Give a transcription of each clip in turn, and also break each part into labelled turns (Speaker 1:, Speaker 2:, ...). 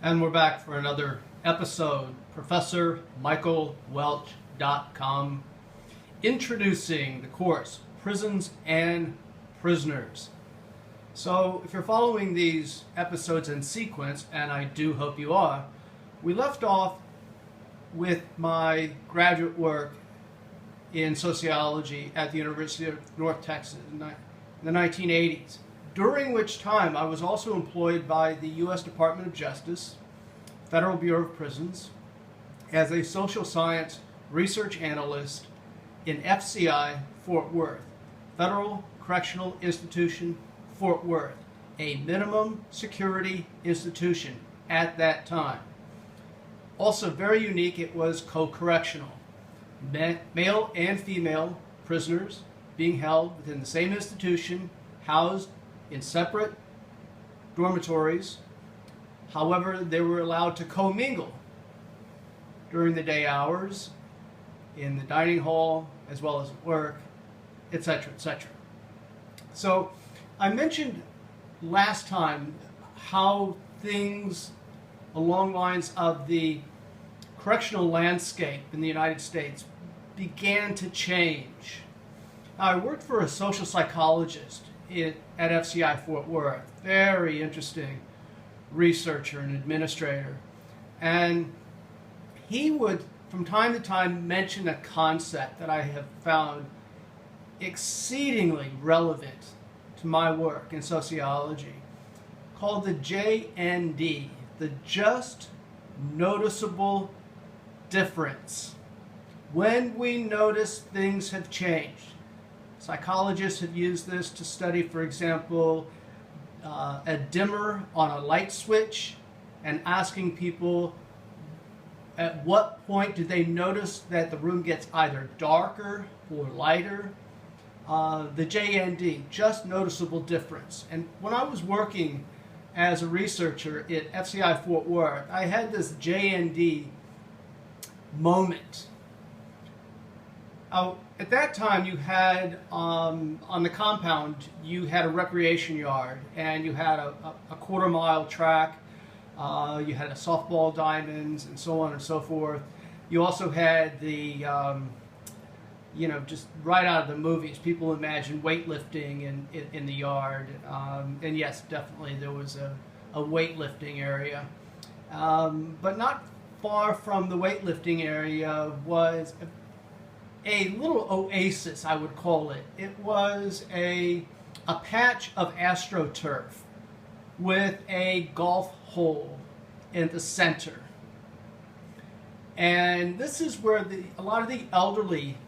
Speaker 1: And we're back for another episode. ProfessorMichaelWelch.com, introducing the course, Prisons and Prisoners. So if you're following these episodes in sequence, and I do hope you are, we left off with my graduate work in sociology at the University of North Texas in the 1980s, during which time I was also employed by the U.S. Department of Justice, Federal Bureau of Prisons, as a social science research analyst in FCI Fort Worth, Federal Correctional Institution, Fort Worth, a minimum security institution at that time. Also very unique, it was co-correctional. Male and female prisoners being held within the same institution, housed in separate dormitories. However, they were allowed to commingle during the day hours, in the dining hall, as well as at work, etc., etc. So I mentioned last time how things along lines of the correctional landscape in the United States began to change. Now, I worked for a social psychologist at FCI Fort Worth, very interesting researcher and administrator, and he would from time to time mention a concept that I have found exceedingly relevant to my work in sociology, called the JND, the just noticeable difference. When we notice things have changed. Psychologists have used this to study, for example, a dimmer on a light switch, and asking people at what point do they notice that the room gets either darker or lighter. The JND, just noticeable difference. And when I was working as a researcher at FCI Fort Worth, I had this JND moment. At that time, you had, on the compound, you had a recreation yard, and you had a quarter-mile track, you had a softball diamonds, and so on and so forth. You also had the, just right out of the movies, people imagine weightlifting in the yard. And yes, definitely there was a weightlifting area. But not far from the weightlifting area was a little oasis, I would call it. It was a patch of AstroTurf with a golf hole in the center. And this is where a lot of the elderly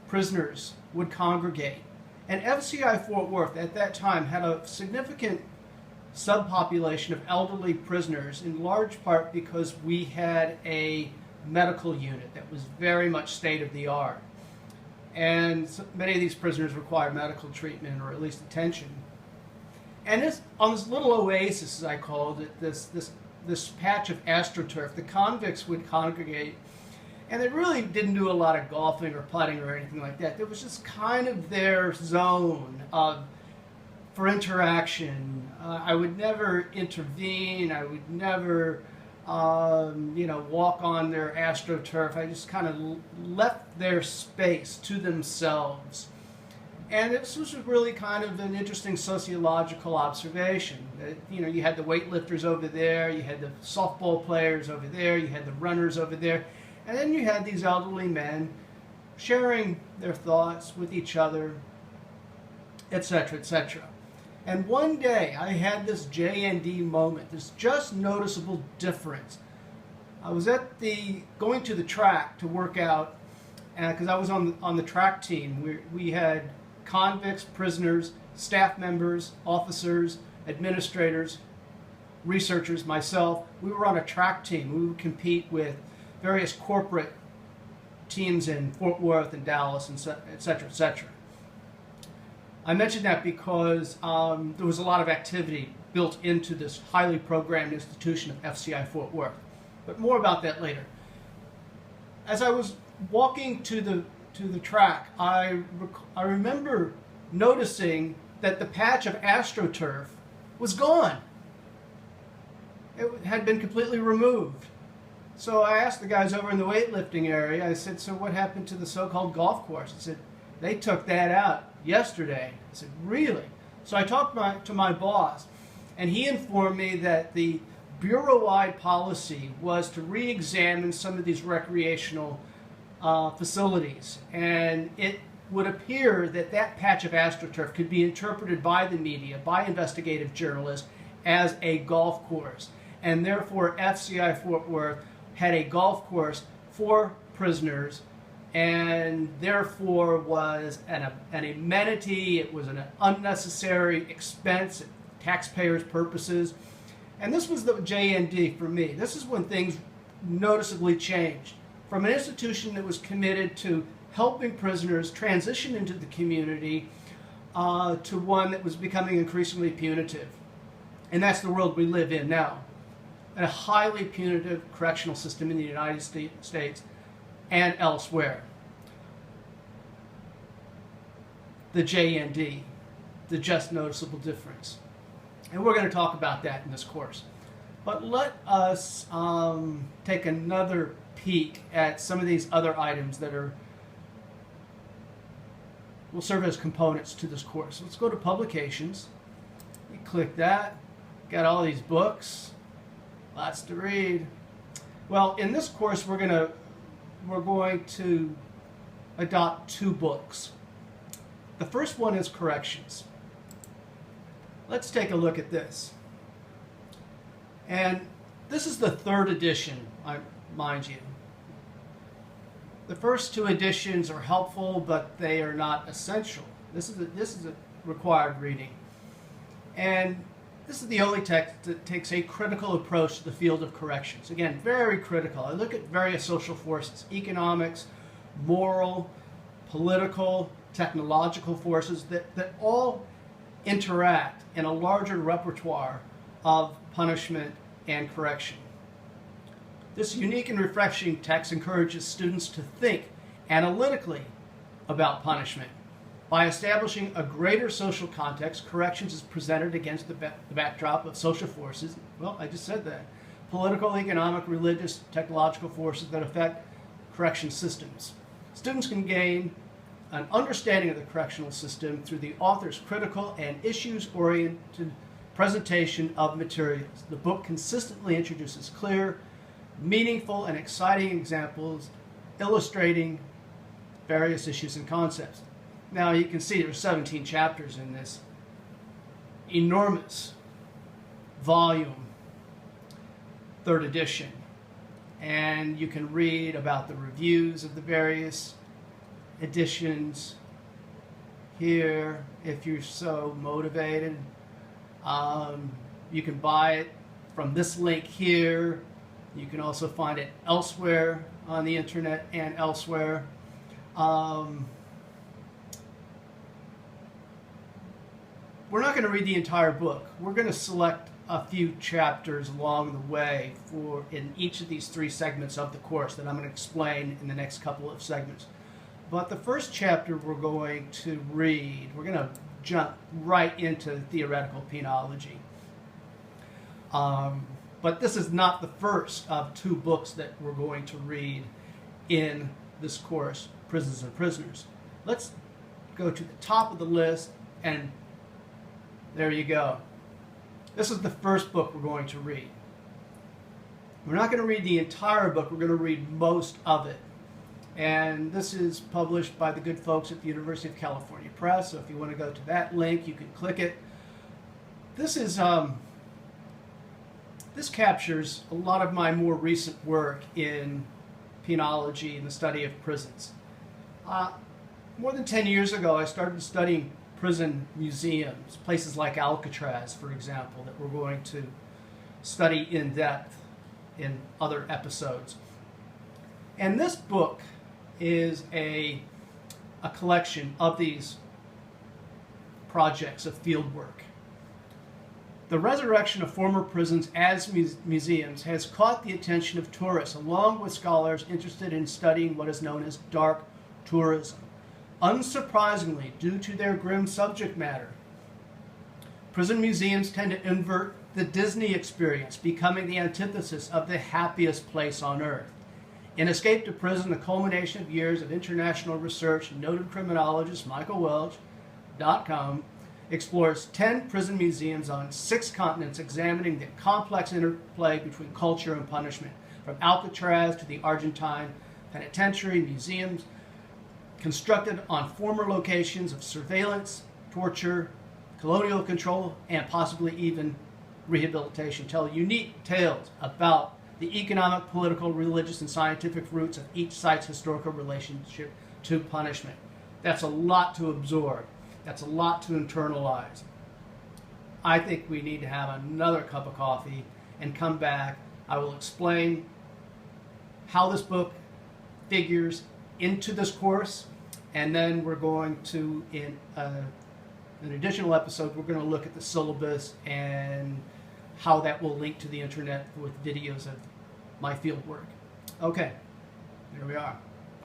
Speaker 1: prisoners would congregate. And FCI Fort Worth at that time had a significant subpopulation of elderly prisoners, in large part because we had a medical unit that was very much state-of-the-art. And many of these prisoners required medical treatment, or at least attention. And on this little oasis, as I called it, this patch of AstroTurf, the convicts would congregate, and they really didn't do a lot of golfing or putting or anything like that. It was just kind of their zone for interaction. I would never intervene. I would never walk on their AstroTurf. I just kind of left their space to themselves. And this was really kind of an interesting sociological observation. You had the weightlifters over there, you had the softball players over there, you had the runners over there, and then you had these elderly men sharing their thoughts with each other, etc., etc. And one day I had this JND moment, this just noticeable difference. I was going to the track to work out, because I was on the track team. We had convicts, prisoners, staff members, officers, administrators, researchers, myself. We were on a track team. We would compete with various corporate teams in Fort Worth and Dallas, and et cetera, et cetera. I mentioned that because there was a lot of activity built into this highly programmed institution of FCI Fort Worth. But more about that later. As I was walking to the track, I remember noticing that the patch of AstroTurf was gone. it had been completely removed. So I asked the guys over in the weightlifting area, I said, so what happened to the so-called golf course? I said, they took that out yesterday. I said, really? So I talked to my boss, and he informed me that the Bureau-wide policy was to re-examine some of these recreational facilities. And it would appear that that patch of AstroTurf could be interpreted by the media, by investigative journalists, as a golf course. And therefore, FCI Fort Worth had a golf course for prisoners, and therefore was an amenity. It was an unnecessary expense at taxpayers' purposes. And this was the JND for me. This is when things noticeably changed. From an institution that was committed to helping prisoners transition into the community to one that was becoming increasingly punitive. And that's the world we live in now. A highly punitive correctional system in the United States and elsewhere. The JND, the just noticeable difference. And we're going to talk about that in this course. But let us take another peek at some of these other items that will serve as components to this course. Let's go to publications. You click that. Got all these books. Lots to read. Well, in this course, we're going to adopt 2 books. The first one is Corrections. Let's take a look at this. And this is the 3rd edition, mind you. The first 2 editions are helpful, but they are not essential. This is a required reading. And this is the only text that takes a critical approach to the field of corrections. Again, very critical. I look at various social forces, economics, moral, political, technological forces that all interact in a larger repertoire of punishment and correction. This unique and refreshing text encourages students to think analytically about punishment. By establishing a greater social context, corrections is presented against the backdrop of social forces, well, I just said that, political, economic, religious, technological forces that affect correction systems. Students can gain an understanding of the correctional system through the author's critical and issues-oriented presentation of materials. The book consistently introduces clear, meaningful, and exciting examples illustrating various issues and concepts. Now you can see there are 17 chapters in this enormous volume, 3rd edition. And you can read about the reviews of the various editions here if you're so motivated. You can buy it from this link here. You can also find it elsewhere on the internet and elsewhere. We're not going to read the entire book. We're going to select a few chapters along the way in each of these 3 segments of the course that I'm going to explain in the next couple of segments. But the first chapter we're going to read, we're going to jump right into theoretical penology. But this is not the first of 2 books that we're going to read in this course, Prisons and Prisoners. Let's go to the top of the list, and there you go. This is the first book we're going to read. We're not going to read the entire book, we're going to read most of it. And this is published by the good folks at the University of California Press, so if you want to go to that link, you can click it. This is this captures a lot of my more recent work in penology and the study of prisons. More than 10 years ago, I started studying prison museums, places like Alcatraz, for example, that we're going to study in depth in other episodes. And this book is a collection of these projects of field work. The resurrection of former prisons as museums has caught the attention of tourists, along with scholars interested in studying what is known as dark tourism. Unsurprisingly, due to their grim subject matter, Prison museums tend to invert the Disney experience, becoming the antithesis of the happiest place on earth. In Escape to Prison, the culmination of years of international research, noted criminologist Michael Welch, .com, explores 10 prison museums on 6 continents, examining the complex interplay between culture and punishment, from Alcatraz to the Argentine Penitentiary. Museums constructed on former locations of surveillance, torture, colonial control, and possibly even rehabilitation tell unique tales about the economic, political, religious, and scientific roots of each site's historical relationship to punishment. That's a lot to absorb. That's a lot to internalize. I think we need to have another cup of coffee and come back. I will explain how this book figures into this course, and then we're going to, in an additional episode, we're going to look at the syllabus and how that will link to the internet with videos of my field work. Okay, there we are.